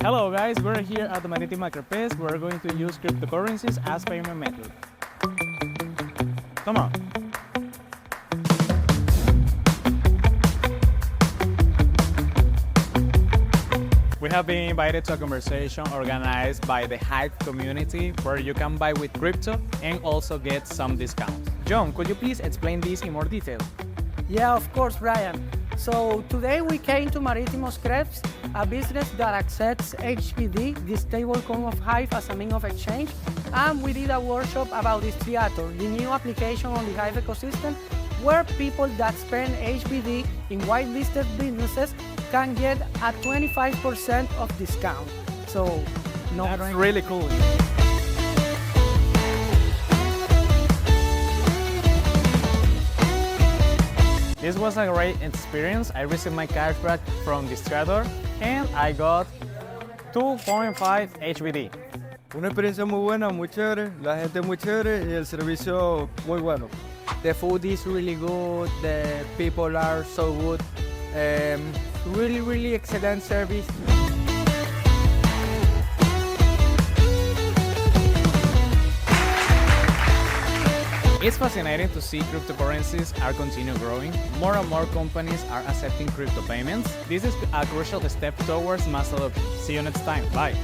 Hello guys, we're here at the Maritima Crepes. We're going to use cryptocurrencies as payment method. Come on. We have been invited to a conversation organized by the Hive community where you can buy with crypto and also get some discounts. John, could you please explain this in more detail? Yeah, of course, Brian. So today we came to Maritimos Crepes, a business that accepts HBD, the stablecoin of Hive, as a means of exchange, and we did a workshop about Distriator, the new application on the Hive ecosystem, where people that spend HBD in whitelisted businesses can get a 25% of discount. So, no That's brainer. really cool. This was a great experience. I received my cashback from Distriator and I got 2.5 HBD. Una experiencia muy buena, muy chévere, la gente muy chévere y el servicio muy bueno. The food is really good, the people are so good, really excellent service. It's fascinating to see cryptocurrencies are continue growing. More and more companies are accepting crypto payments. This is a crucial step towards mass adoption. See you next time. Bye.